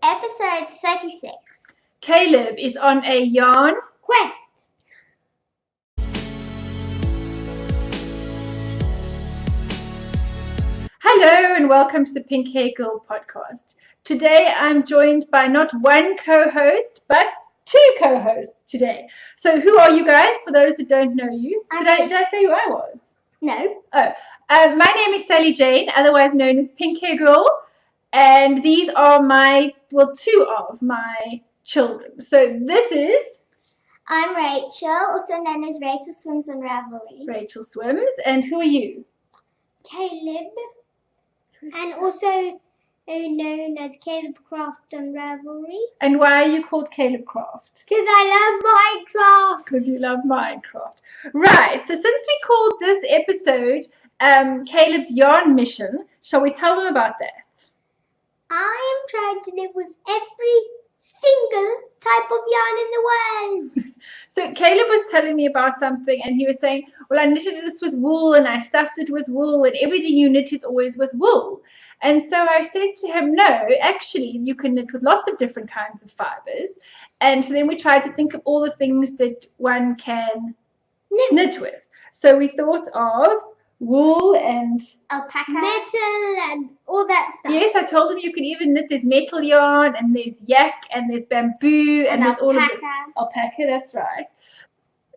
Episode 36. Caleb is on a yarn Quest. Hello and welcome to the Pink Hair Girl podcast. Today I'm joined by not one co-host but two co-hosts today. So who are you guys for those that don't know you? Did I say who I was? No. My name is Sally Jane, otherwise known as Pink Hair Girl, and these are two of my children. So this is I'm Rachel, also known as Rachel Swims on Ravelry. Rachel Swims, and who are you? Caleb. And also known as Caleb Craft on Ravelry. And why are you called Caleb Craft? Because I love Minecraft. Because you love Minecraft. Right, so since we called this episode Caleb's Yarn Mission, shall we tell them about that? I am trying to live with every single type of yarn in the world. So Caleb was telling me about something and he was saying, well, I knitted this with wool and I stuffed it with wool and everything you knit is always with wool. And so I said to him, no, actually you can knit with lots of different kinds of fibers. And so then we tried to think of all the things that one can knit with. So we thought of wool and alpaca, metal and all that stuff. Yes, I told him you can even knit. There's metal yarn and there's yak and there's bamboo and there's all of this. Alpaca, that's right.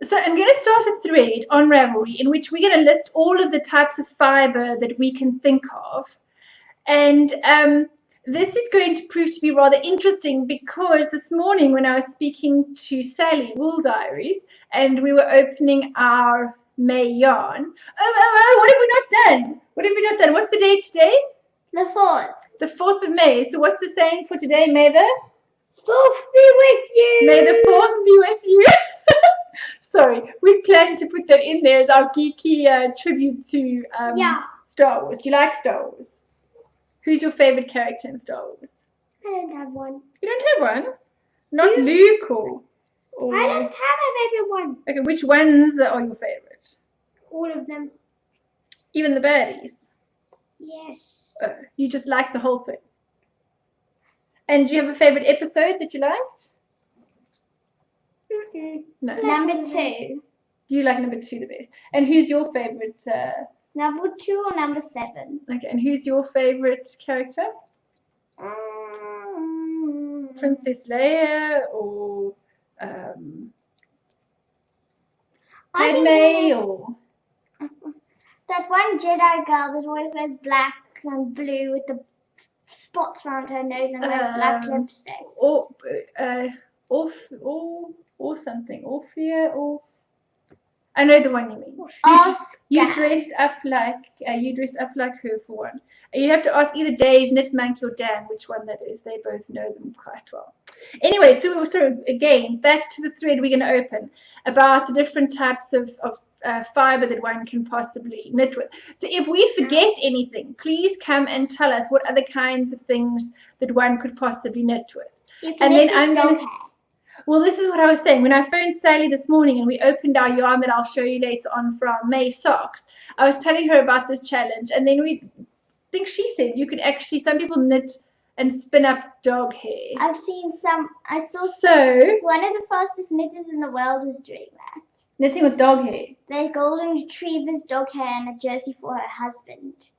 So I'm going to start a thread on Ravelry in which we're going to list all of the types of fiber that we can think of. And this is going to prove to be rather interesting because this morning when I was speaking to Sally, Wool Diaries, and we were opening our May yarn. Oh, what have we not done? What have we not done? What's the date today? The 4th. The 4th of May. So what's the saying for today? May the 4th be with you. May the 4th be with you. Sorry, we planned to put that in there as our geeky tribute to Star Wars. Do you like Star Wars? Who's your favorite character in Star Wars? I don't have one. You don't have one? Not Luke or... I don't have a favorite one. Okay, which ones are your favorite? All of them. Even the baddies? Yes. Oh, you just like the whole thing. And do you have a favorite episode that you liked? No. Number 2. Do you like number 2 the best? And who's your favorite? Number 2 or number 7? Okay, and who's your favorite character? Princess Leia or Padme or that one Jedi girl that always wears black and blue with the spots around her nose and wears black lipstick. Or something. Orphea or I know the one you mean. You dressed up like her for one. You have to ask either Dave, Knitmonkey, or Dan which one that is. They both know them quite well. Anyway, so again, back to the thread we're going to open about the different types of fiber that one can possibly knit with. So if we forget anything, please come and tell us what other kinds of things that one could possibly knit with. And then I'm going to... Well, this is what I was saying. When I phoned Sally this morning and we opened our yarn that I'll show you later on from May Socks, I was telling her about this challenge. And then she said you could actually, some people knit and spin up dog hair. I've seen some, one of the fastest knitters in the world was doing that. Knitting with dog hair? The golden retriever's dog hair and a jersey for her husband.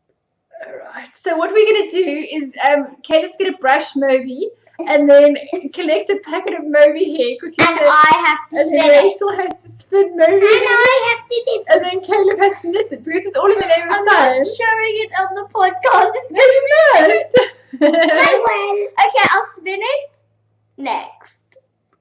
All right. So what we're going to do is Caleb's going to brush Moby and then collect a packet of Moby hair. I have to spin it. Rachel has to spin Moby and hair. I have to knit it. And then Caleb has to knit it because it's all in the name of I'm science. not showing it on the podcast. No, you must. I will. Okay, I'll spin it next.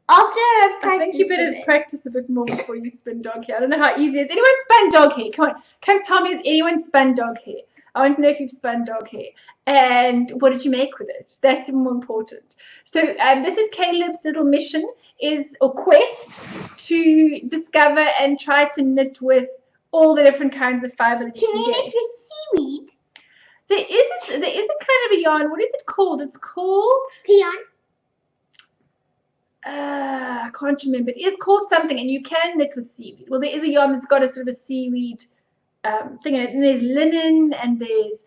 After I've practiced I think you better practice a bit more before you spin dog hair. I don't know how easy it is. Anyone spun dog hair? Come on. Come tell me, has anyone spun dog hair? I want to know if you've spun dog hair. And what did you make with it? That's more important. So this is Caleb's little mission or quest to discover and try to knit with all the different kinds of fiber that you can get. Can you knit with seaweed? There is a kind of a yarn. What is it called? It's called... Yarn. I can't remember. It is called something, and you can knit with seaweed. Well, there is a yarn that's got a sort of a seaweed thing in it. And there's linen, and there's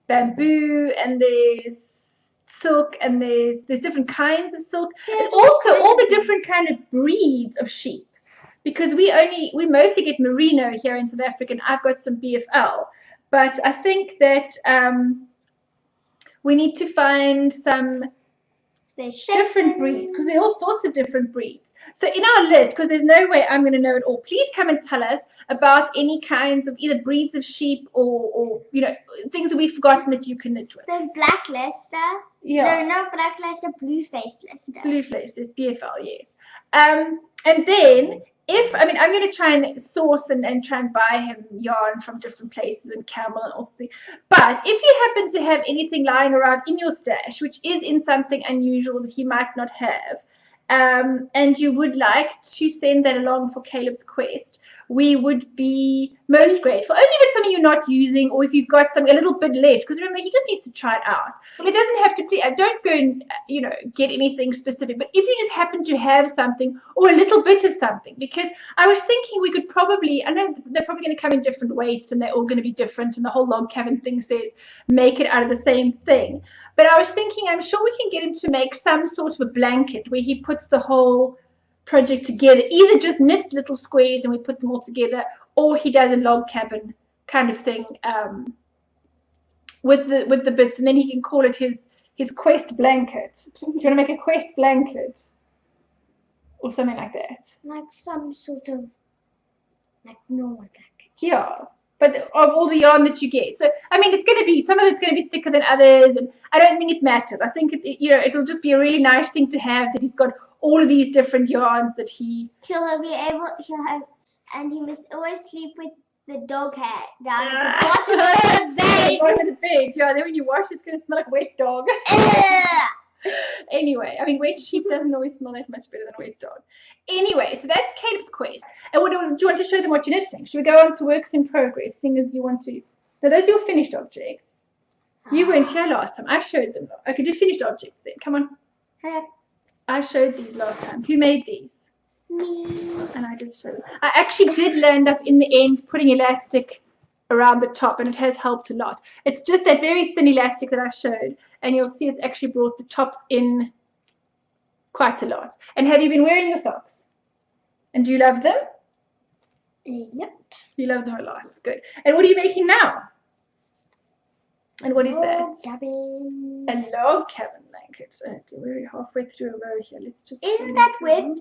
bamboo, and there's silk, and there's different kinds of silk, and also all the different kind of breeds of sheep, because we mostly get merino here in South Africa, and I've got some BFL, but I think that we need to find some different breeds, because there are all sorts of different breeds. So in our list, because there's no way I'm going to know it all, please come and tell us about any kinds of either breeds of sheep or things that we've forgotten that you can knit with. There's black Leicester. Yeah. No, not black Leicester, blue-faced Leicester. Blue-faced, there's BFL, yes. And then I'm going to try and source and try and buy him yarn from different places and camel and all sorts. But if you happen to have anything lying around in your stash, which is in something unusual that he might not have, and you would like to send that along for Caleb's quest, we would be most grateful. Only if it's something you're not using, or if you've got something a little bit left, because remember, he just needs to try it out. Well, it doesn't have to be, don't go and get anything specific, but if you just happen to have something or a little bit of something, because I was thinking we could probably, I know they're probably going to come in different weights and they're all going to be different, and the whole log cabin thing says make it out of the same thing, but I was thinking I'm sure we can get him to make some sort of a blanket where he puts the whole project together, either just knits little squares and we put them all together, or he does a log cabin kind of thing with the bits, and then he can call it his quest blanket. Do you want to make a quest blanket or something like that? Like some sort of normal blanket. Yeah, but of all the yarn that you get. So it's going to be, some of it's going to be thicker than others, and I don't think it matters. I think it'll just be a really nice thing to have, that he's got all of these different yarns that he'll have, and he must always sleep with the dog hair down at the bottom of the bed. Bottom of the bed, yeah. Then when you wash, it's going to smell like wet dog. Anyway, wet sheep doesn't always smell that much better than a wet dog. Anyway, so that's Caleb's quest. And do you want to show them what you're knitting? Should we go on to works in progress, seeing as you want to? Now, those are your finished objects. You weren't here last time. I showed them. Okay, do finished objects then. Come on. Okay. I showed these last time. Who made these? Me. And I did show them. I actually did land up in the end putting elastic around the top, and it has helped a lot. It's just that very thin elastic that I showed, and you'll see it's actually brought the tops in quite a lot. And have you been wearing your socks? And do you love them? Yep. You love them a lot. Good. And what are you making now? And what is that? Cabin. A log cabin blanket. We're halfway through a row here. Let's just. Isn't that webbed?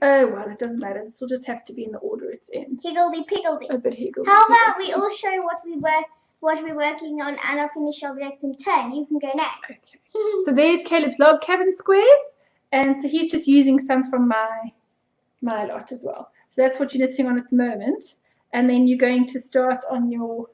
Oh well, it doesn't matter. This will just have to be in the order it's in. Higgledy piggledy. A bit higgledy. How about we all show what we're working on and our finished objects in turn? You can go next. Okay. So there's Caleb's log cabin squares, and so he's just using some from my lot as well. So that's what you're knitting on at the moment, and then you're going to start on your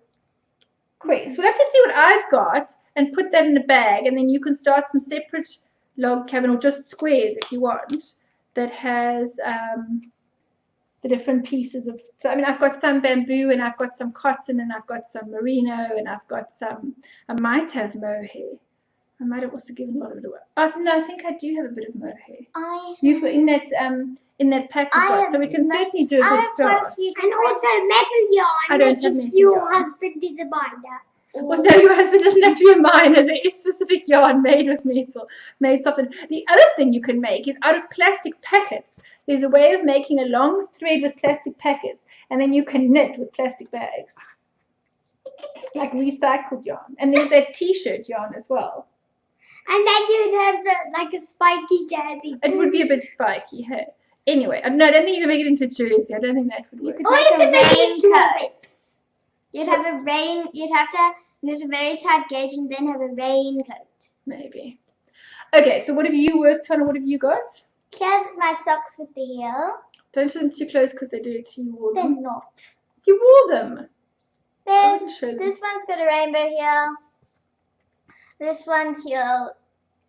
quest. We'll have to see what I've got and put that in a bag, and then you can start some separate log cabin or just squares if you want, that has the different pieces of, so I've got some bamboo, and I've got some cotton, and I've got some merino, and I've got some, I might have mohair. I might have also given a lot of it away. Oh, no, I think I do have a bit of mohair. You've got in that pack you've got, so we can certainly do a good start. And also metal yarn. I don't have metal your yarn. husband is a binder. Well, no, your husband doesn't have to be a miner. There is specific yarn made with metal, made soft. And the other thing you can make is out of plastic packets. There's a way of making a long thread with plastic packets, and then you can knit with plastic bags, like recycled yarn. And there's that T-shirt yarn as well. And then you'd have like a spiky jersey. It would be a bit spiky, hey. Anyway, no, I don't think you can make it into a jersey. I don't think that would work. You could make a raincoat. You'd have to knit a very tight gauge and then have a raincoat. Maybe. Okay, so what have you worked on, and what have you got? Here's my socks with the heel. Don't show them too close because they're dirty. You wore them. They're not. You wore them. This one's got a rainbow heel. This one's heel.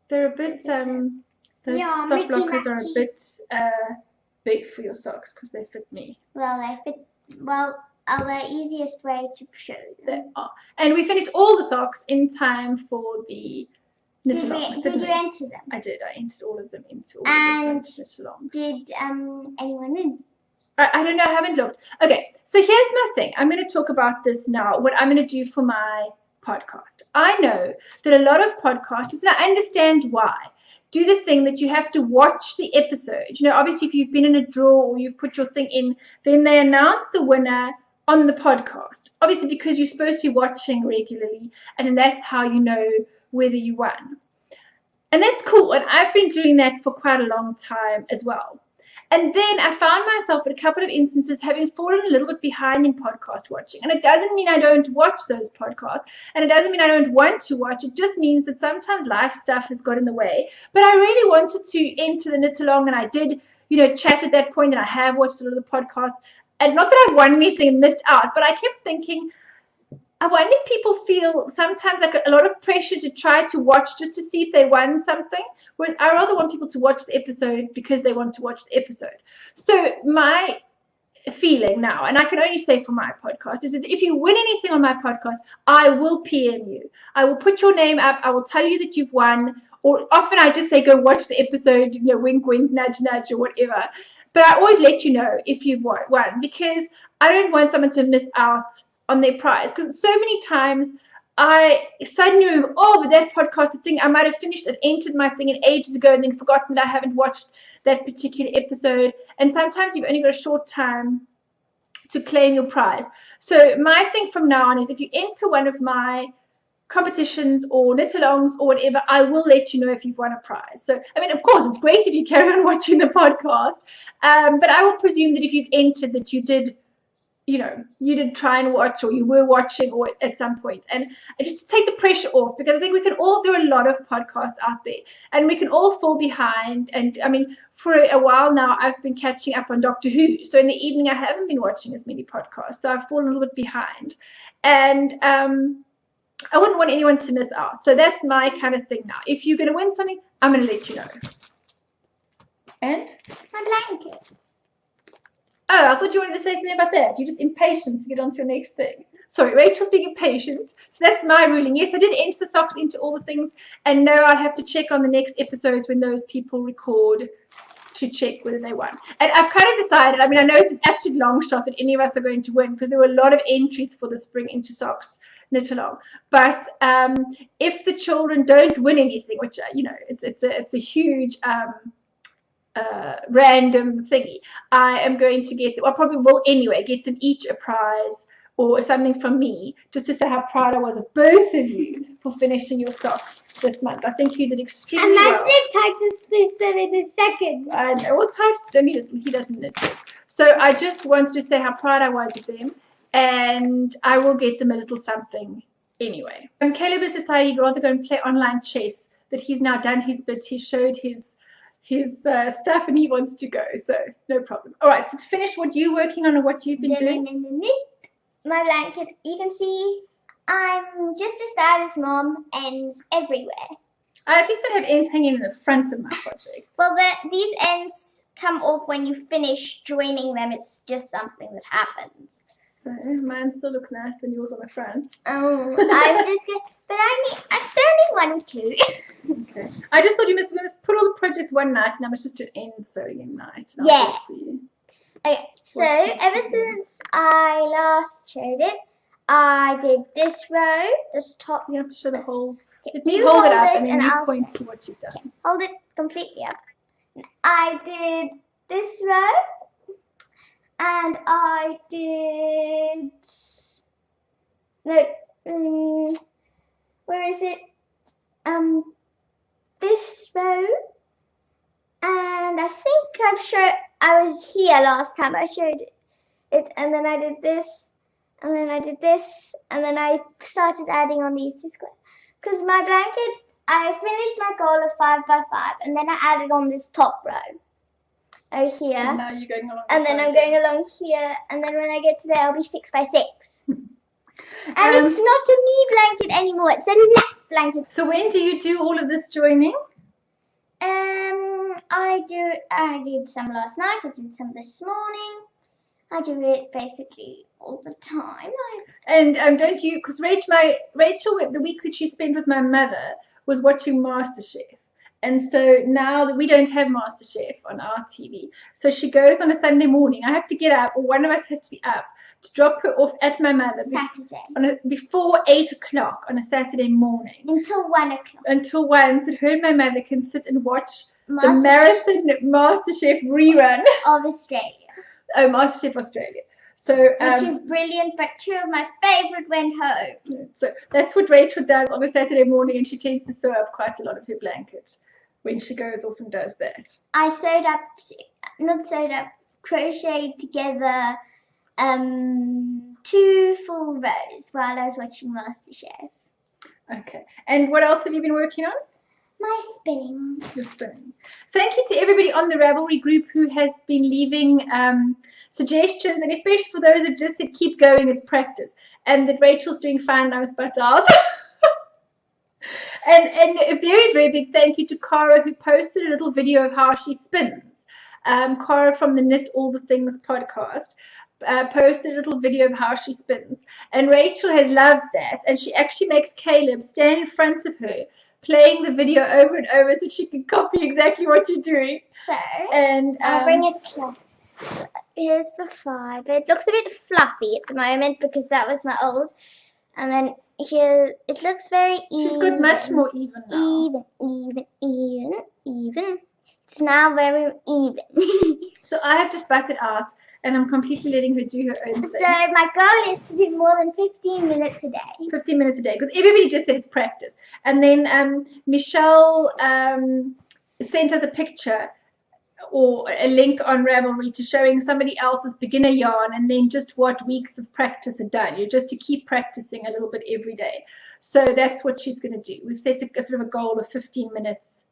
They're a bit, those sock blockers are a bit big for your socks because they fit me. Well, they fit, the easiest way to show them. They are. And we finished all the socks in time for the knit-alongs, Did you enter them? I did. I entered all of them into all the different knit-alongs. Did anyone in? I don't know. I haven't looked. Okay, so here's my thing. I'm going to talk about this now. What I'm going to do for my podcast. I know that a lot of podcasters, and I understand why, do the thing that you have to watch the episode. You know, obviously if you've been in a draw or you've put your thing in, then they announce the winner on the podcast. Obviously because you're supposed to be watching regularly, and then that's how you know whether you won. And that's cool. And I've been doing that for quite a long time as well. And then I found myself at a couple of instances having fallen a little bit behind in podcast watching. And it doesn't mean I don't watch those podcasts. And it doesn't mean I don't want to watch. It just means that sometimes life stuff has got in the way. But I really wanted to enter the knit along. And I did, you know, chat at that point. And I have watched a lot of the podcasts. And not that I won anything and missed out. But I kept thinking, I wonder if people feel sometimes like a lot of pressure to try to watch just to see if they won something. Whereas I rather want people to watch the episode because they want to watch the episode. So my feeling now, and I can only say for my podcast, is that if you win anything on my podcast, I will PM you. I will put your name up. I will tell you that you've won. Or often I just say, go watch the episode, you know, wink, wink, nudge, nudge, or whatever. But I always let you know if you've won because I don't want someone to miss out on their prize, because so many times I suddenly remember, oh, but that podcast, the thing, I might have finished and entered my thing in ages ago and then forgotten that I haven't watched that particular episode. And sometimes you've only got a short time to claim your prize. So my thing from now on is if you enter one of my competitions or knit-alongs or whatever, I will let you know if you've won a prize. So, I mean, of course, it's great if you carry on watching the podcast, but I will presume that if you've entered that you did, you know, you did try and watch or you were watching or at some point. And just to take the pressure off, because I think we can all, there are a lot of podcasts out there and we can all fall behind. And I mean, for a while now, I've been catching up on Doctor Who. So in the evening, I haven't been watching as many podcasts. So I've fallen a little bit behind. And I wouldn't want anyone to miss out. So that's my kind of thing now. If you're going to win something, I'm going to let you know. And? My blanket. Oh, I thought you wanted to say something about that. You're just impatient to get on to your next thing. Sorry, Rachel's being impatient. So that's my ruling. Yes, I did enter the socks into all the things. And no, I'd have to check on the next episodes when those people record to check whether they won. And I've kind of decided, I mean, I know it's an absolute long shot that any of us are going to win because there were a lot of entries for the Spring Into Socks knit along. But if the children don't win anything, which, you know, it's a huge random thingy, I am going to get them, I probably will anyway, get them each a prize or something from me, just to say how proud I was of both of you for finishing your socks this month. I think you did extremely well. And that's Titus finished them in a second. I know. Well, Titus, he doesn't knit it. So I just wanted to say how proud I was of them, and I will get them a little something anyway. And Caleb has decided he'd rather go and play online chess, that he's now done his bits. He showed his stuff and he wants to go, so no problem. All right, so to finish what you're working on or what you've been doing. My blanket, you can see I'm just as bad as Mom, ends everywhere. I at least don't have ends hanging in the front of my project. Well, these ends come off when you finish joining them. It's just something that happens. So mine still looks nicer than yours on the front. Oh, I'm just good. But I've only one or two. Okay. I just thought you must put all the projects one night and I must just do an end sewing at night. Yeah. Okay, so ever since I last showed it, I did this row, this top. You have to show the whole. Okay, Let me hold it up and then you point to what you've done. Okay, hold it completely up. I did this row, and I did where is it? This row, and I think I was here last time I showed it, and then I did this, and then I did this, and then I started adding on these two squares. Because my blanket, I finished my goal of 5 by 5, and then I added on this top row over here. So now you're going along. And then I'm going along here, and then when I get to there, I'll be 6 by 6. And it's not a knee blanket anymore; it's a lap blanket. So when do you do all of this joining? I did some last night. I did some this morning. I do it basically all the time. And don't you? Because Rachel, the week that she spent with my mother was watching MasterChef. And so now that we don't have MasterChef on our TV, so she goes on a Sunday morning. I have to get up, or one of us has to be up, to drop her off at my mother Saturday. Before 8 o'clock on a Saturday morning. Until 1 o'clock. Until 1, so her and my mother can sit and watch the marathon MasterChef rerun. Of Australia. Oh, MasterChef Australia. So, which is brilliant, but 2 of my favourite went home. So that's what Rachel does on a Saturday morning, and she tends to sew up quite a lot of her blanket when she goes off and does that. I crocheted together 2 full rows while I was watching MasterChef. Okay. And what else have you been working on? My spinning. Your spinning. Thank you to everybody on the Ravelry group who has been leaving suggestions, and especially for those who just said keep going, it's practice, and that Rachel's doing fine. I was butt out. and a very, very big thank you to Cara, who posted a little video of how she spins. Cara from the Knit All the Things podcast posted a little video of how she spins, and Rachel has loved that, and she actually makes Caleb stand in front of her playing the video over and over so she can copy exactly what you're doing. So, and I'll bring it close. Here's the fibre. It looks a bit fluffy at the moment because that was my old. And then here, it looks very even. She's got much more even now. Even. It's now very even. So I have just butted out, and I'm completely letting her do her own thing. So my goal is to do more than 15 minutes a day. 15 minutes a day, because everybody just said it's practice. And then Michelle sent us a picture or a link on Ravelry to showing somebody else's beginner yarn, and then just what weeks of practice are done. You're just to keep practicing a little bit every day. So that's what she's going to do. We've set a sort of a goal of 15 minutes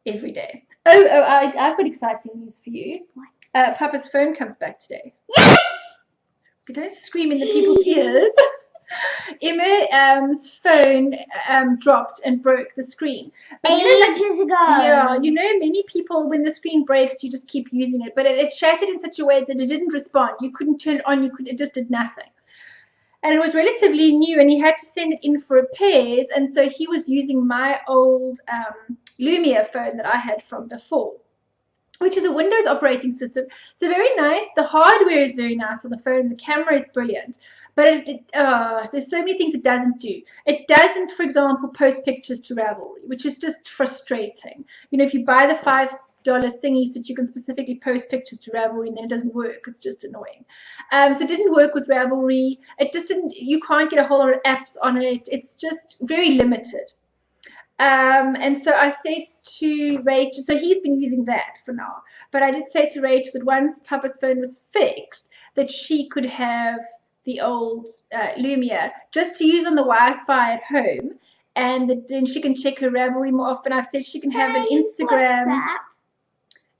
every day. I've got exciting news for you. What? Papa's phone comes back today. Yes! But don't scream in the people's ears. Emma's phone dropped and broke the screen. Ages ago. Yeah, many people, when the screen breaks, you just keep using it. But it shattered in such a way that it didn't respond. You couldn't turn it on. It just did nothing. And it was relatively new, and he had to send it in for repairs. And so he was using my old Lumia phone that I had from before, which is a Windows operating system. It's a very nice, the hardware is very nice on the phone, the camera is brilliant, but there's so many things it doesn't do. It doesn't, for example, post pictures to Ravelry, which is just frustrating. If you buy the $5 thingy so that you can specifically post pictures to Ravelry, and then it doesn't work. It's just annoying. So it didn't work with Ravelry. It just didn't, you can't get a whole lot of apps on it. It's just very limited. And so I said to Rachel, so he's been using that for now, but I did say to Rachel that once Papa's phone was fixed, that she could have the old Lumia just to use on the Wi-Fi at home, and that then she can check her Ravelry more often. I've said she can have an Instagram. WhatsApp?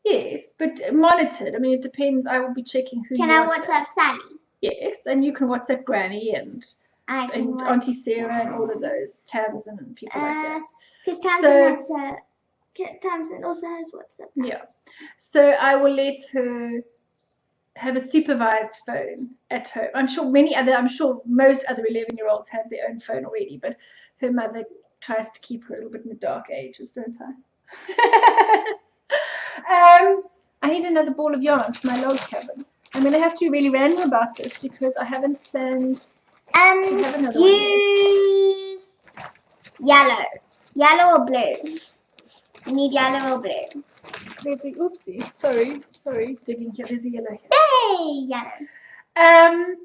Yes, but monitored. I mean, it depends. I will be checking who Can you I WhatsApp Sally? Yes, and you can WhatsApp Granny and Auntie Sarah and all of those, Tamsin and people like that. Because Tamsin also has WhatsApp. Yeah. So I will let her have a supervised phone at home. I'm sure most other 11-year-olds have their own phone already, but her mother tries to keep her a little bit in the dark ages, don't I? I need another ball of yarn for my log cabin. I'm going to have to be really random about this because I haven't planned to have another one yet. Yellow or blue? I need yellow or blue. There's a, oopsie, sorry, digging here, there's a yellow here. Hey, yellow.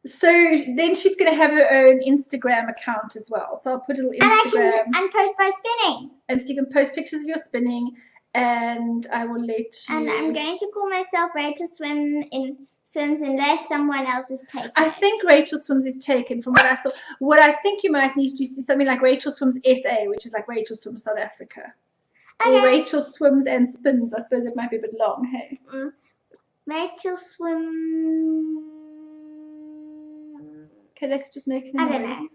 So then she's going to have her own Instagram account as well. So I'll put a little Instagram. And post by spinning. And so you can post pictures of your spinning, and I will let you. And I'm going to call myself Rachel Swims unless someone else is taken. I think Rachel Swims is taken from what I saw. What I think you might need to do is something like Rachel Swims SA, which is like Rachel Swims South Africa. Okay. Or Rachel Swims and Spins. I suppose it might be a bit long, hey? Rachel Swims. Okay, let's just make a noise. I don't know.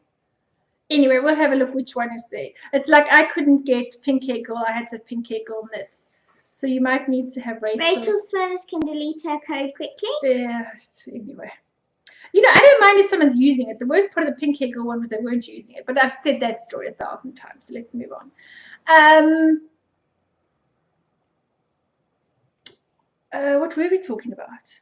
Anyway, we'll have a look which one is there. It's like I couldn't get Pink Hair Girl. I had to have Pink Hair Girl Knits. So you might need to have Rachel. Rachel Swims can delete her code quickly. Yeah, anyway. I don't mind if someone's using it. The worst part of the Pink Hair Girl one was they weren't using it. But I've said that story 1,000 times. So let's move on. What were we talking about?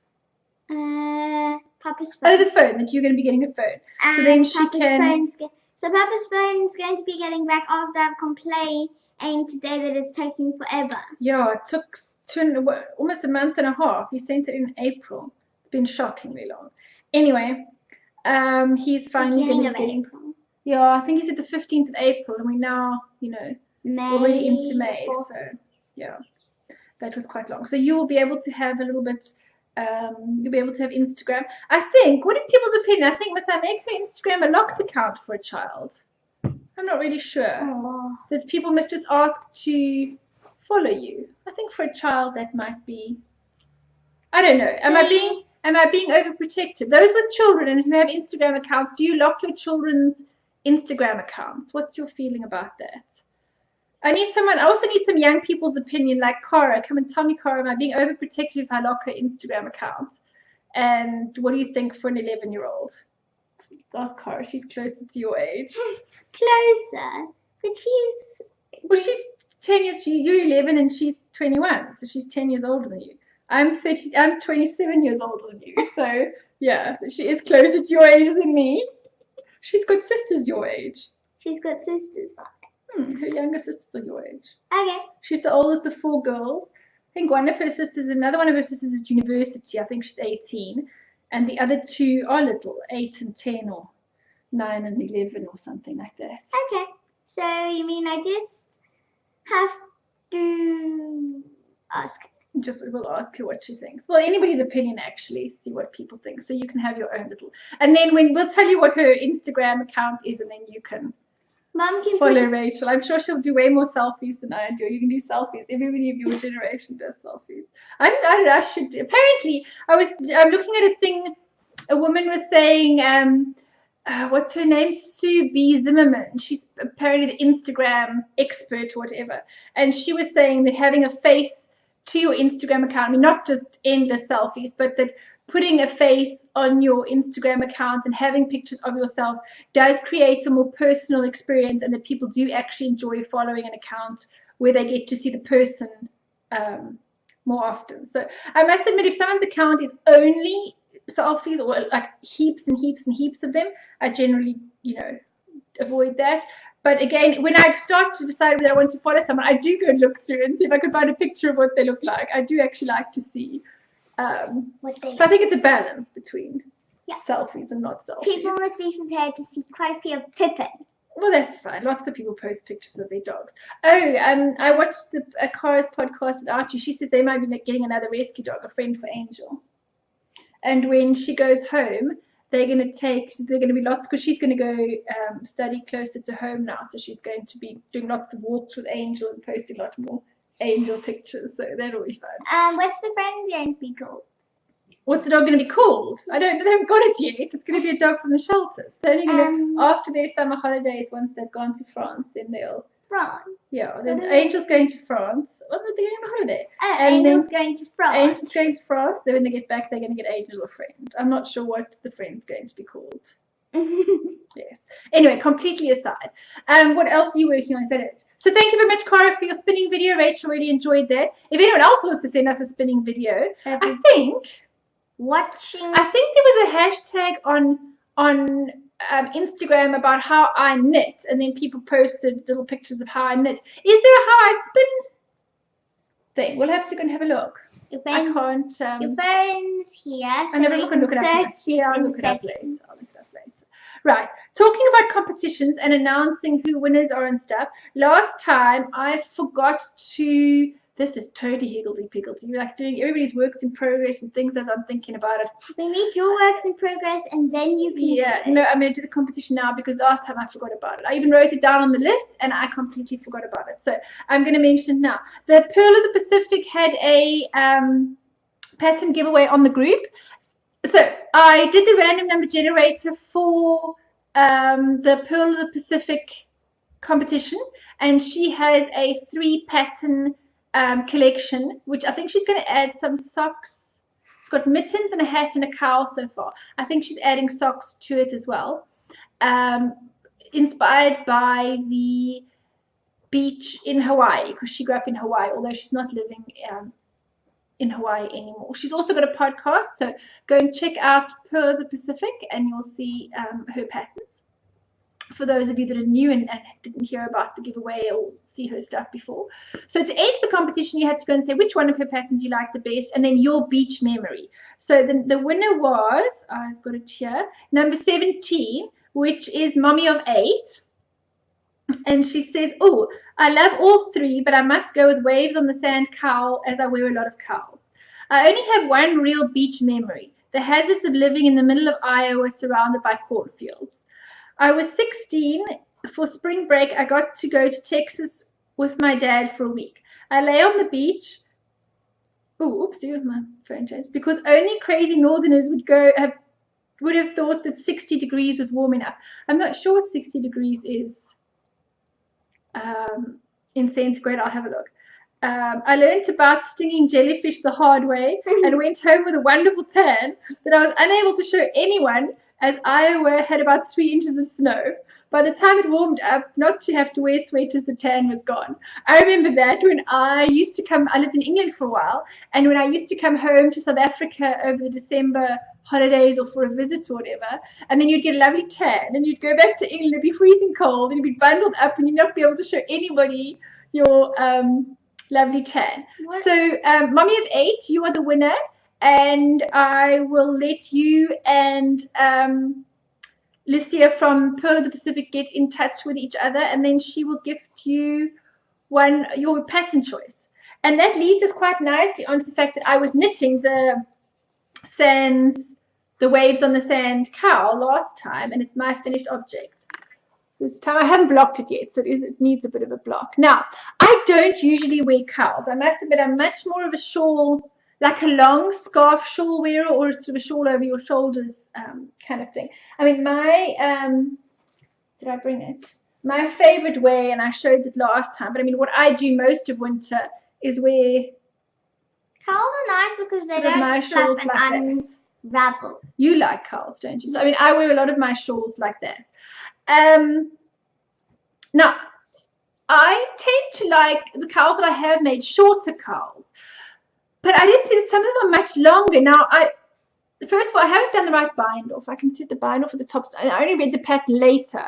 Papa's phone. Oh, the phone, that you're going to be getting a phone. And so then Papa's phone's going to be getting back after I've complained today that it's taking forever. Yeah, it took almost a month and a half. He sent it in April. It's been shockingly long. Anyway, he's finally going to be getting... April. Yeah, I think he said the 15th of April, and we're now, already into May. So, yeah, that was quite long. So you will be able to have a little bit... you'll be able to have Instagram. I think, what is people's opinion? I think, must I make her Instagram a locked account for a child? I'm not really sure. Oh. That people must just ask to follow you. I think for a child that might be... I don't know. Am I being overprotective? Those with children and who have Instagram accounts, do you lock your children's Instagram accounts? What's your feeling about that? I also need some young people's opinion, like Cara. Come and tell me, Cara, am I being overprotective if I lock her Instagram account? And what do you think for an 11-year-old? Ask Cara. She's closer to your age. Closer? But she's... Well, she's 10 years... You're 11 and she's 21, so she's 10 years older than you. I'm 27 years older than you, so yeah, she is closer to your age than me. She's got sisters your age. She's got sisters, right? Her younger sisters are your age. Okay. She's the oldest of 4 girls. I think another one of her sisters is at university. I think she's 18. And the other 2 are little, 8 and 10 or 9 and 11 or something like that. Okay. So you mean I just have to ask? We'll ask her what she thinks. Well, anybody's opinion, actually, see what people think. So you can have your own little... And then we'll tell you what her Instagram account is, and then you can follow Rachel. I'm sure she'll do way more selfies than I do. You can do selfies. Everybody of your generation does selfies. I should do. Apparently, I'm looking at a thing. A woman was saying, what's her name? Sue B. Zimmerman. She's apparently the Instagram expert or whatever. And she was saying that having a face to your Instagram account, I mean, not just endless selfies, but that putting a face on your Instagram account and having pictures of yourself does create a more personal experience, and that people do actually enjoy following an account where they get to see the person more often. So I must admit, if someone's account is only selfies or like heaps and heaps and heaps of them, I generally, avoid that. But again, when I start to decide whether I want to follow someone, I do go and look through and see if I can find a picture of what they look like. I do actually like to see. So I think it's a balance between selfies and not selfies. People must be prepared to see quite a few of Pippin. Well, that's fine. Lots of people post pictures of their dogs. Oh, I watched Cara's podcast with Archie. She says they might be getting another rescue dog, a friend for Angel. And when she goes home, they're going to be lots, because she's going to go study closer to home now. So she's going to be doing lots of walks with Angel and posting a lot more Angel pictures. So that'll be fun. What's the friend going to be called? What's the dog going to be called? They haven't got it yet. It's going to be a dog from the shelters. They're only going to, after their summer holidays, once they've gone to France, then they'll... France? Yeah, then Angel's going to France. Oh, no, they're going on holiday. Angel's going to France. Angel's going to France. Then when they get back, they're going to get Angel a friend. I'm not sure what the friend's going to be called. Yes. Anyway, completely aside. What else are you working on? Is that it? So thank you very much, Cara, for your spinning video. Rachel really enjoyed that. If anyone else wants to send us a spinning video, I think there was a hashtag on Instagram about how I knit, and then people posted little pictures of how I knit. Is there a how I spin thing? We'll have to go and have a look. Your phone's here. So I never look it up. Yeah, I'll look it up later. Right, talking about competitions and announcing who winners are and stuff. Last time I forgot to... This is totally higgledy-piggledy. You're like doing everybody's works in progress and things as I'm thinking about it. We make your works in progress and then you can do it. No, I'm going to do the competition now because last time I forgot about it. I even wrote it down on the list and I completely forgot about it. So I'm going to mention it now. The Pearl of the Pacific had a pattern giveaway on the group. So I did the random number generator for the Pearl of the Pacific competition, and she has a 3-pattern collection, which I think she's going to add some socks. It's got mittens and a hat and a cowl so far. I think she's adding socks to it as well. Inspired by the beach in Hawaii, because she grew up in Hawaii, although she's not living in Hawaii anymore. She's also got a podcast, so go and check out Pearl of the Pacific and you'll see her patterns. For those of you that are new and didn't hear about the giveaway or see her stuff before. So to enter the competition, you had to go and say which one of her patterns you liked the best and then your beach memory. So the winner was, I've got it here, number 17, which is Mommy of 8. And she says, oh, I love all 3, but I must go with Waves on the Sand cowl as I wear a lot of cowls. I only have one real beach memory, the hazards of living in the middle of Iowa surrounded by cornfields. I was 16. For spring break, I got to go to Texas with my dad for a week. I lay on the beach. Oh, oopsie, my phone changed. Because only crazy northerners would have thought that 60 degrees was warm enough. I'm not sure what 60 degrees is in centigrade. I'll have a look. I learned about stinging jellyfish the hard way and went home with a wonderful tan that I was unable to show anyone, as Iowa had about 3 inches of snow. By the time it warmed up, not to have to wear sweaters, the tan was gone. I remember that when I lived in England for a while, and when I used to come home to South Africa over the December holidays or for a visit or whatever, and then you'd get a lovely tan, and you'd go back to England, it'd be freezing cold, and you'd be bundled up, and you'd not be able to show anybody your lovely tan. What? So, Mommy of 8, you are the winner. And I will let you and Lucia from Pearl of the Pacific get in touch with each other, and then she will gift you your pattern choice. And that leads us quite nicely onto the fact that I was knitting the Waves on the Sand cowl last time, and it's my finished object. This time I haven't blocked it yet, so it needs a bit of a block. Now, I don't usually wear cowls. I must admit I'm much more of a shawl, like a long scarf shawl wearer, or sort of a shawl over your shoulders kind of thing. I mean, did I bring it? My favorite way, and I showed it last time, but I mean, what I do most of winter is wear cowls are nice because they don't flap and unravel. You like cowls, don't you? So, I mean, I wear a lot of my shawls like that. Now, I tend to like the cowls that I have made, shorter cowls. But I did see that some of them are much longer. Now, first of all, I haven't done the right bind off. I can see the bind off at the top. I only read the pattern later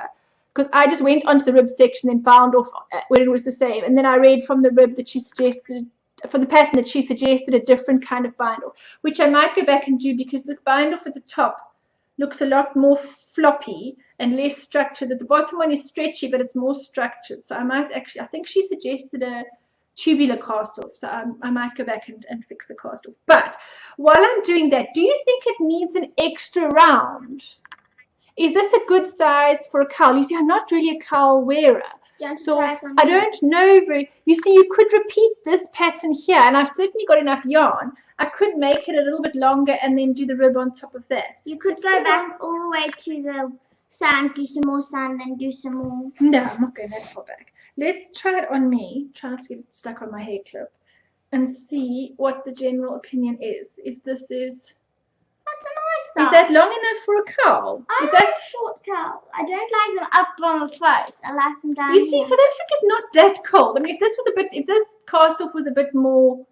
because I just went onto the rib section and bound off when it was the same. And then I read from the rib that she suggested, from the pattern that she suggested, a different kind of bind off, which I might go back and do because this bind off at the top looks a lot more floppy and less structured. The bottom one is stretchy, but it's more structured. So I might actually, I think she suggested a tubular cast off, so I might go back and fix the cast off. But while I'm doing that, do you think it needs an extra round? Is this a good size for a cowl? You see, I'm not really a cowl wearer, so I don't know you see, you could repeat this pattern here, and I've certainly got enough yarn. I could make it a little bit longer and then do the rib on top of that. You could go back all the way to the sand, do some more sand, then do some more. No, I'm not going that far back. Let's try it on me. Try not to get it stuck on my hair clip, and see what the general opinion is. If this is, that's a nice size. Is that long enough for a cowl? I like short cowl. I don't like them up on the throat. I like them down. You see, South Africa's not that cold. I mean, if this cast off was a bit more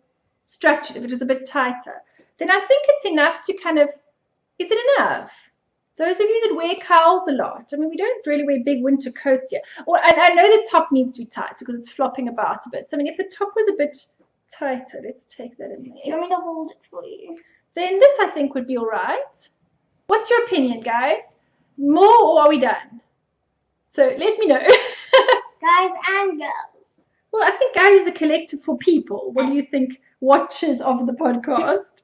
structured, if it was a bit tighter, then I think it's enough to kind of. Is it enough? Those of you that wear cowls a lot, I mean, we don't really wear big winter coats here. And I know the top needs to be tight because it's flopping about a bit. So, I mean, if the top was a bit tighter, let's take that in there. Do you want me to hold it for you? Then this, I think, would be all right. What's your opinion, guys? More, or are we done? So, let me know. Guys and girls. Well, I think guys is a collective for people. What do you think, watchers of the podcast?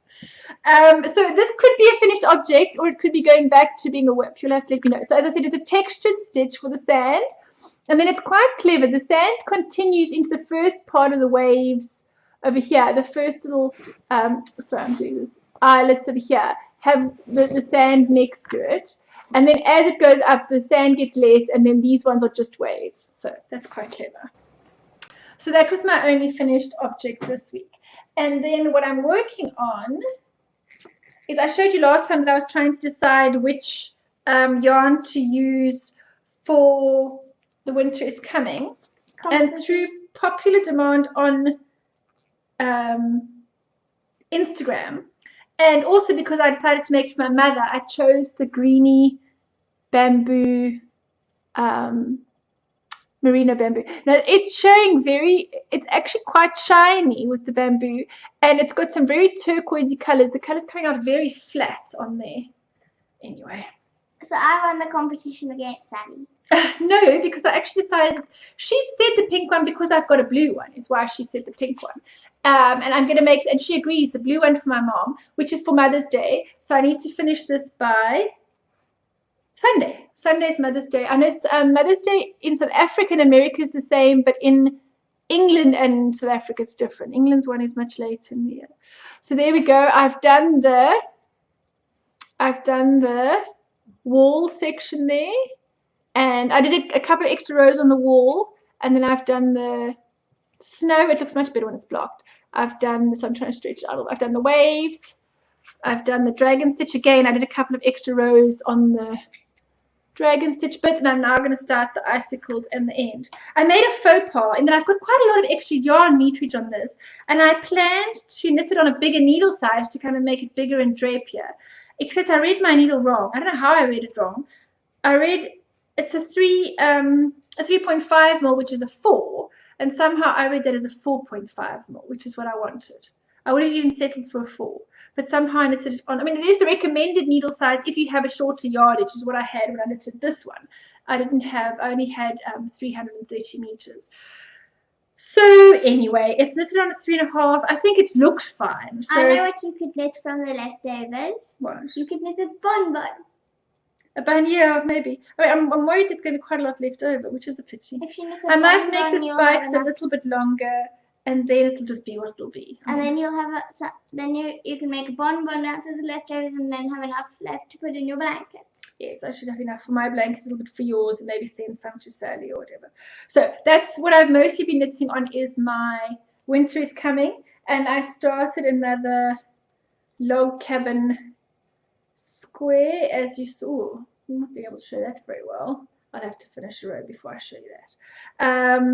So this could be a finished object, or it could be going back to being a whip. You'll have to let me know. So as I said, it's a textured stitch for the sand, and then it's quite clever. The sand continues into the first part of the waves over here. The first little, sorry, I'm doing this, eyelets over here have the sand next to it. And then as it goes up, the sand gets less, and then these ones are just waves. So that's quite clever. So that was my only finished object this week. And then what I'm working on is, I showed you last time that I was trying to decide which yarn to use for the winter is coming. And through popular demand on Instagram. And also because I decided to make it for my mother, I chose the greeny bamboo, merino bamboo. Now it's showing it's actually quite shiny with the bamboo, and it's got some very turquoisey colors. The colors coming out very flat on there. Anyway. So I won the competition against Sally. No, because I actually decided she said the pink one because I've got a blue one is why she said the pink one. And I'm going to make, and she agrees, the blue one for my mom, which is for Mother's Day. So I need to finish this by Sunday. Sunday's Mother's Day. I know Mother's Day in South Africa and America is the same, but in England and South Africa it's different. England's one is much later in the year. So there we go. I've done the wall section there. And I did a couple of extra rows on the wall, and then I've done the snow. It looks much better when it's blocked. I've done this, I'm trying to stretch it out. I've done the waves. I've done the dragon stitch again. I did a couple of extra rows on the dragon stitch bit, and I'm now going to start the icicles and the end. I made a faux pas, and then I've got quite a lot of extra yarn meterage on this, and I planned to knit it on a bigger needle size to kind of make it bigger and drapier. Except I read my needle wrong. I don't know how I read it wrong. I read it's a 3.5 mil, which is a 4, and somehow I read that as a 4.5 mil, which is what I wanted. I would have even settled for a 4, but somehow I knitted it on. I mean, it is the recommended needle size if you have a shorter yardage, which is what I had when I knitted this one. I only had 330 meters. So anyway, it's knitted on a 3.5. I think it looks fine. So, I know what you could knit from the leftovers. What? You could knit a bonbon. A bun, yeah, maybe. I mean, I'm worried there's going to be quite a lot left over, which is a pity. If you knit a I might bonbon, make the spikes a little bit longer, and then it'll just be what it'll be. And then you'll have you can make a bonbon out of the leftovers, and then have enough left to put in your blanket. Yes, I should have enough for my blanket, a little bit for yours, and maybe send some to Sally or whatever. So that's what I've mostly been knitting on. Is my winter is coming, and I started another log cabin square, as you saw. I'm not being able to show that very well. I'll have to finish a row before I show you that.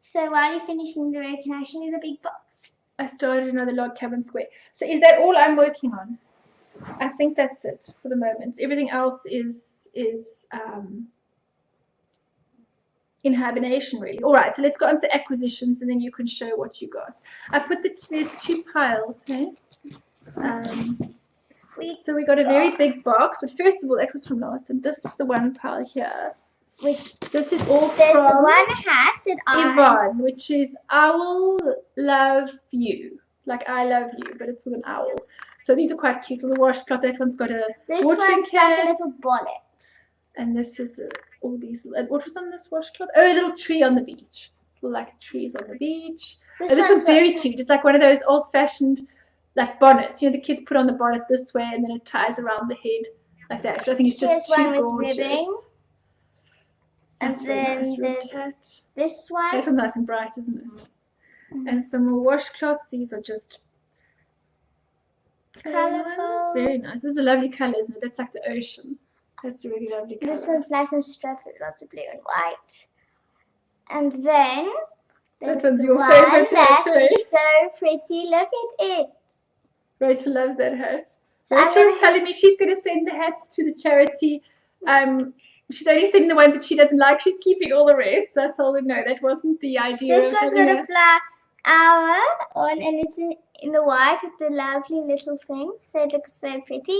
So while you're finishing the row, can I show you the big box? I started another log cabin square. So is that all I'm working on? I think that's it for the moment. Everything else is in hibernation, really. All right, so let's go on to acquisitions, and then you can show what you got. I put there's 2 piles here. So we got a very big box, but first of all, that was from last time. This is the one pile here. This is all There's from one hat that Yvonne, which is owl love you, like I love you, but it's with an owl. So these are quite cute. Little washcloth. That one's got a watering can. Like a little bonnet. And this is all these. What was on this washcloth? Oh, a little tree on the beach. Like trees on the beach. This one's very cute. It's like one of those old-fashioned like bonnets. You know, the kids put on the bonnet this way, and then it ties around the head like that. Which I think is just too gorgeous. Ribbing. And then there's this one. That one's nice and bright, isn't it? And some more washcloths. These are just colourful. Very nice. This is a lovely colour, isn't it? That's like the ocean. That's a really lovely colour. This one's nice and striped with lots of blue and white. And then that one's your favourite hat. It's so pretty. Look at it. Rachel loves that hat. So Rachel was telling me she's going to send the hats to the charity. She's only sending the ones that she doesn't like. She's keeping all the rest. That's all we know. That wasn't the idea. This one's got a flower on, and it's in the white with the lovely little thing. So it looks so pretty.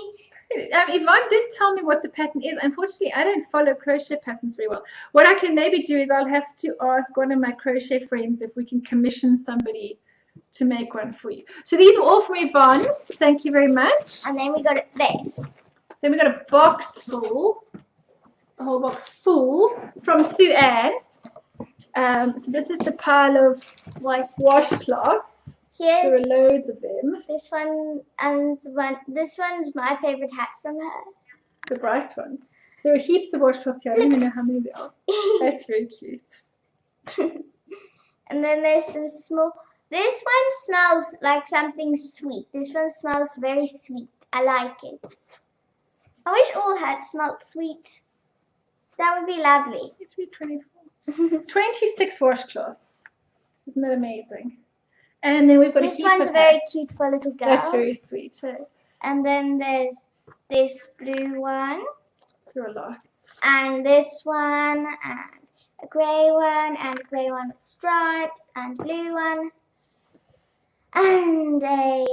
Yvonne did tell me what the pattern is. Unfortunately, I don't follow crochet patterns very well. What I can maybe do is I'll have to ask one of my crochet friends if we can commission somebody to make one for you. So these are all from Yvonne. Thank you very much. And then we got this. Then we got a box full. A whole box full from Sue Ann. So this is the pile of washcloths. There are loads of them. This one and this one's my favourite hat from her. The bright one. So there are heaps of washcloths here. I don't even know how many there are. That's very cute. And then there's some small. This one smells like something sweet. This one smells very sweet. I like it. I wish all hats smelled sweet. That would be lovely. 24. 26 washcloths. Isn't that amazing? And then we've got this one's very cute for a little girl. That's very sweet. And then there's this blue one. There are lots. And this one, and a grey one, and a grey one with stripes, and blue one, and a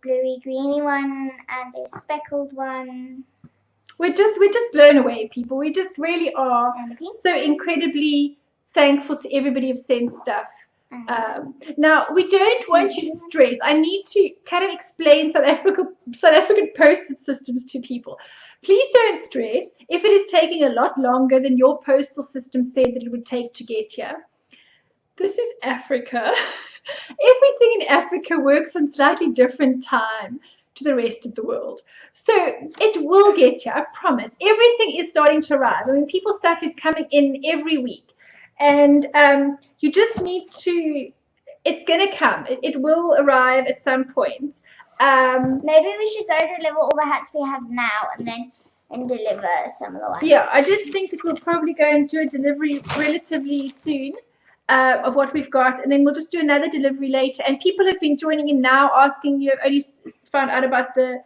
bluey greeny one, and a speckled one. We're just blown away, people. We just really are so incredibly thankful to everybody who've sent stuff. Now, we don't want you to stress. I need to kind of explain South African postage systems to people. Please don't stress if it is taking a lot longer than your postal system said that it would take to get here. This is Africa. Everything in Africa works on slightly different time to the rest of the world. So it will get here, I promise. Everything is starting to arrive. I mean, people's stuff is coming in every week. And you just need to, it's going to come. It will arrive at some point. Maybe we should go deliver all the hats we have now and deliver some of the ones. Yeah, I just think that we'll probably go and do a delivery relatively soon of what we've got. And then we'll just do another delivery later. And people have been joining in now asking, you know, only found out about the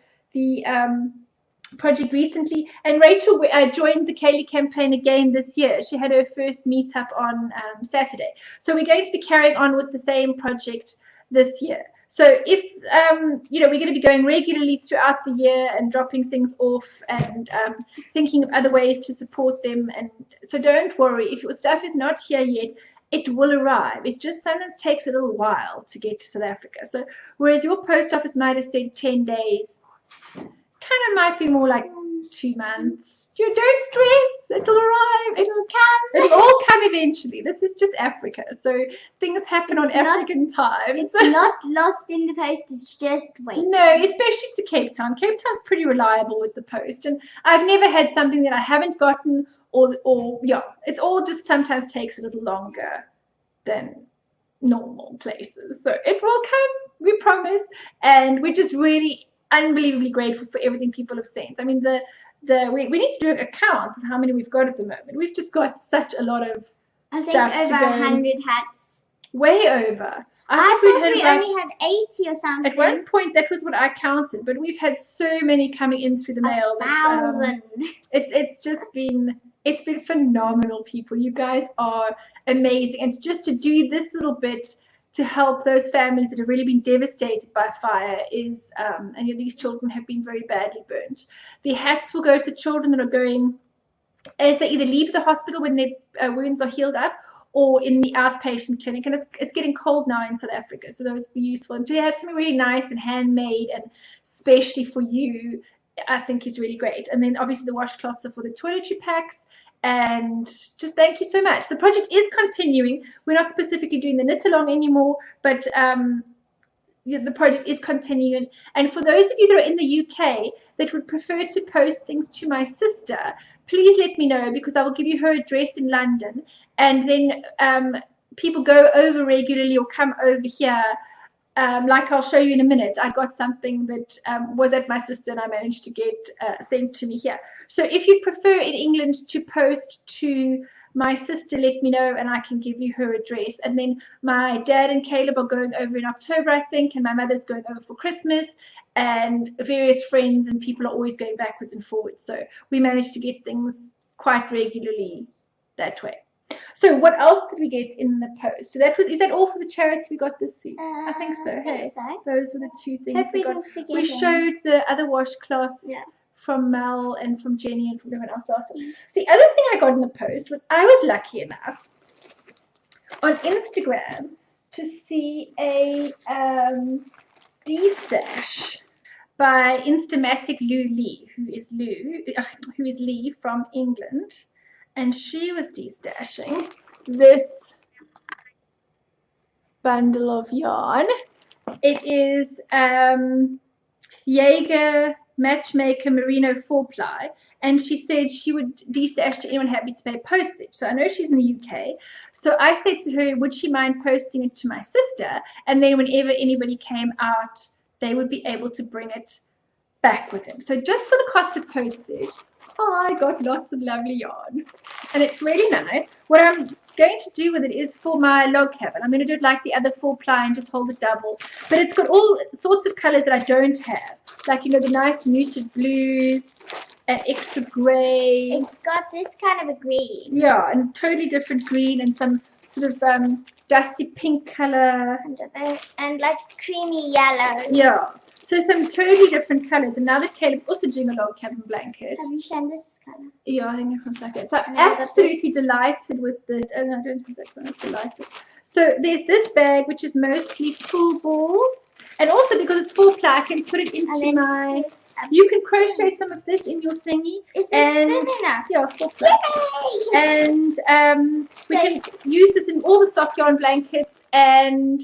project recently, and Rachel joined the Kaylee campaign again this year. She had her first meetup on Saturday, so we're going to be carrying on with the same project this year. So if you know, we're going to be going regularly throughout the year and dropping things off and thinking of other ways to support them. And so don't worry if your stuff is not here yet. It will arrive. It just sometimes takes a little while to get to South Africa. So whereas your post office might have said 10 days, kind of might be more like 2 months. You don't stress. It'll arrive. It'll come. It'll all come eventually. This is just Africa, so things happen on African time. It's not lost in the post. It's just waiting. No, especially to Cape Town. Cape Town's pretty reliable with the post, and I've never had something that I haven't gotten. Or yeah, it's all just sometimes takes a little longer than normal places. So it will come. We promise, and we're just really unbelievably grateful for everything people have sent. I mean, we need to do an account of how many we've got at the moment. We've just got such a lot of stuff. I think over 100 hats. Way over. I thought we only had 80 or something. At one point, that was what I counted, but we've had so many coming in through the mail. 1,000. It's just been, it's been phenomenal, people. You guys are amazing. And just to do this little bit to help those families that have really been devastated by fire is, and these children have been very badly burnt. The hats will go to the children that are going, as they either leave the hospital when their wounds are healed up, or in the outpatient clinic. And it's getting cold now in South Africa, so those would be useful. And to have something really nice and handmade and especially for you, I think is really great. And then obviously the washcloths are for the toiletry packs. And just thank you so much. The project is continuing. We're not specifically doing the knit along anymore, but the project is continuing. And for those of you that are in the UK that would prefer to post things to my sister, please let me know, because I will give you her address in London. And then people go over regularly or come over here. Like I'll show you in a minute. I got something that was at my sister and I managed to get sent to me here. So if you prefer in England to post to my sister, let me know and I can give you her address. And then my dad and Caleb are going over in October, I think, and my mother's going over for Christmas, and various friends and people are always going backwards and forwards. So we managed to get things quite regularly that way. So what else did we get in the post? So is that all for the charity we got this week? I think so. Hey, those were the 2 things we got. We showed the other washcloths from Mel and from Jenny and from everyone else last week. So the other thing I got in the post was I was lucky enough on Instagram to see a D-stash by Instamatic Lee, who is Lee from England. And she was de-stashing this bundle of yarn. It is Jaeger Matchmaker Merino 4-ply. And she said she would de-stash to anyone happy to pay postage. So I know she's in the UK. So I said to her, would she mind posting it to my sister? And then whenever anybody came out, they would be able to bring it back with them. So just for the cost of postage, I got lots of lovely yarn. And it's really nice. What I'm going to do with it is for my log cabin. I'm going to do it like the other 4-ply and just hold it double. But it's got all sorts of colours that I don't have. Like, you know, the nice muted blues and extra grey. It's got this kind of a green. Yeah, and totally different green and some sort of dusty pink colour. And like creamy yellow. Yeah. So some totally different colours. And now that Caleb's also doing a log cabin blanket. Have you shown this colour? Yeah, I think it was like that. So I'm absolutely delighted with it. Oh, no, I don't think that one. I'm delighted. So there's this bag, which is mostly full balls. And also because it's 4-ply, I can put it into my... You can crochet some of this in your thingy. Is this thin enough? Yeah, 4-ply. And we can use this in all the sock yarn blankets and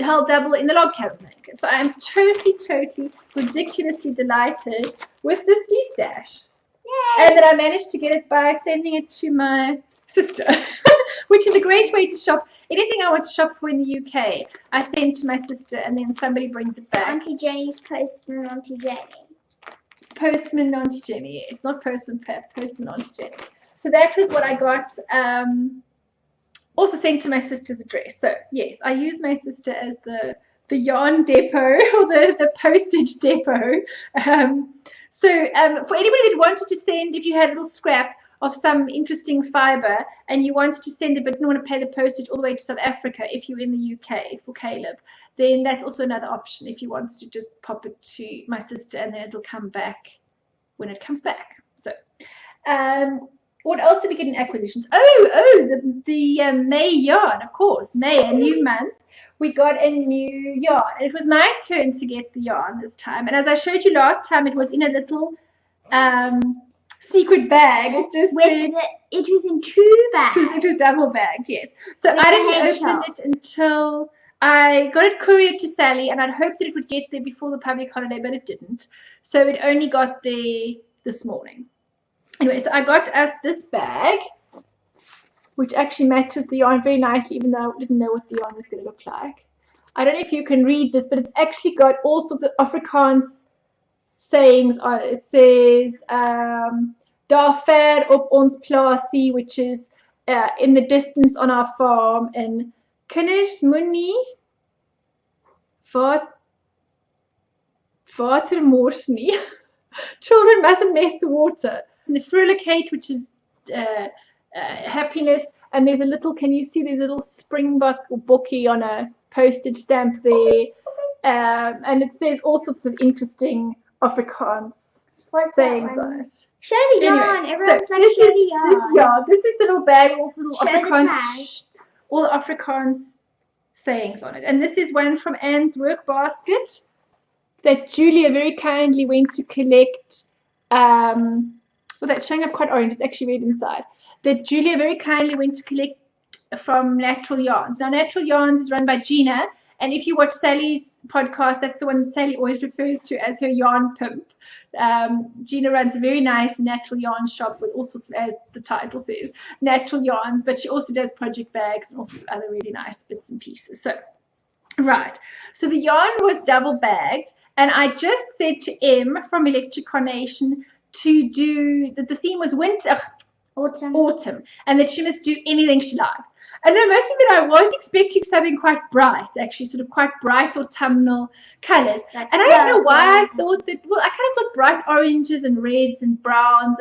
I'll double in the log cabin blanket. So I'm totally, ridiculously delighted with this D-stash. Yay. And that I managed to get it by sending it to my sister, which is a great way to shop. Anything I want to shop for in the UK, I send to my sister and then somebody brings it back. Auntie Jenny's postman, Auntie Jenny. Postman Auntie Jenny. It's not Postman Pep, Postman Auntie Jenny. So that was what I got. Also sent to my sister's address. So yes, I use my sister as the yarn depot or the postage depot. So for anybody that wanted to send, if you had a little scrap of some interesting fibre and you wanted to send it but didn't want to pay the postage all the way to South Africa if you're in the UK for Caleb, then that's also another option if you want to just pop it to my sister and then it'll come back when it comes back. So what else did we get in acquisitions? The May yarn, of course. May, a new month. We got a new yarn. It was my turn to get the yarn this time. And as I showed you last time, it was in a little secret bag. It was in 2 bags. It was double bagged, yes. So I didn't open it until I got it couriered to Sally, and I'd hoped that it would get there before the public holiday, but it didn't. So it only got there this morning. Anyway, so I got us this bag, which actually matches the yarn very nicely, even though I didn't know what the yarn was going to look like. I don't know if you can read this, but it's actually got all sorts of Afrikaans sayings on it. It says, Daar ver op ons plaasie, which is in the distance on our farm, and Kinders moenie water mors nie. Children mustn't mess the water. And the Frulicate, which is happiness, and there's a little, can you see there's a little springbok or bokkie on a postage stamp there, and it says all sorts of interesting Afrikaans sayings on it. Show the yarn. Everyone's like, show the yarn. This is the little bag, all the little Afrikaans, all the Afrikaans sayings on it. And this is one from Anne's work basket that Julia very kindly went to collect. Well, that's showing up quite orange. It's actually red inside. That Julia very kindly went to collect from Natural Yarns. Now, Natural Yarns is run by Gina, and if you watch Sally's podcast, that's the one that Sally always refers to as her yarn pimp. Gina runs a very nice natural yarn shop with all sorts of, as the title says, natural yarns, but she also does project bags and all sorts of other really nice bits and pieces. So, right. So the yarn was double bagged, and I just said to Em from Electric Carnation to do that the theme was autumn, and that she must do anything she liked. And I must admit, I was expecting something quite bright, actually, sort of quite bright autumnal colours. And I don't know why I thought that, well, I kind of thought bright oranges and reds and browns.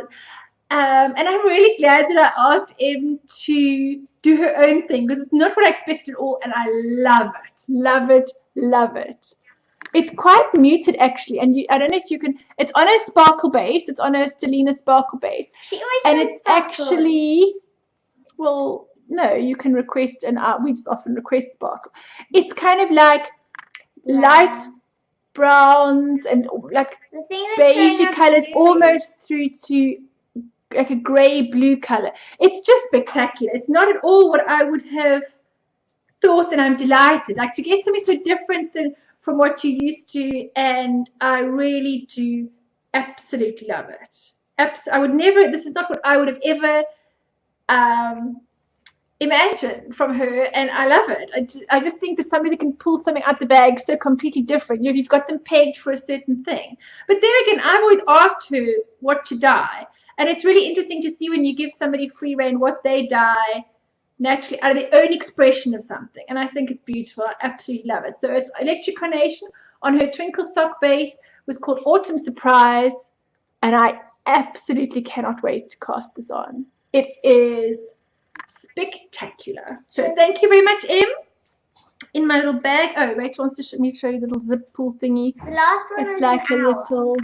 And I'm really glad that I asked Em to do her own thing, because it's not what I expected at all, and I love it. Love it, love it. It's quite muted, actually, and I don't know if you can, it's on a sparkle base, it's on a Stellina sparkle base. She always and says it's sparkles. Actually, well, no, you can request we just often request sparkle. It's kind of like light browns and like beigey colours, almost through to like a grey blue colour. It's just spectacular. It's not at all what I would have thought, and I'm delighted. Like, to get something so different from what you're used to, and I really do absolutely love it. I would never, this is not what I would have ever imagined from her, and I love it. I just think that somebody can pull something out the bag so completely different. You've got them pegged for a certain thing. But there again, I've always asked her what to dye, And it's really interesting to see when you give somebody free rein what they dye naturally out of their own expression of something. And I think it's beautiful. I absolutely love it. So it's Electric Carnation on her Twinkle Sock base. It was called Autumn Surprise. And I absolutely cannot wait to cast this on. It is spectacular. So thank you very much, Em. In my little bag. Oh, Rachel wants to show you the little zip pull thingy. The last one it's was like an a owl. little.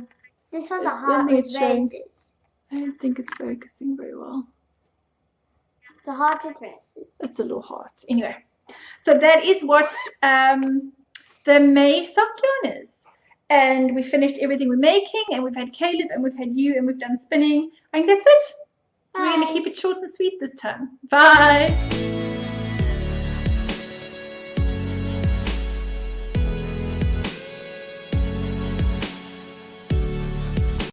This one's a heart with roses. I don't think it's focusing very well. It's a heart with roses. It's a little heart. Anyway, so that is what the May sock yarn is. And we finished everything we're making, and we've had Caleb, and we've had you, and we've done spinning. I think that's it. Bye. We're going to keep it short and sweet this time. Bye.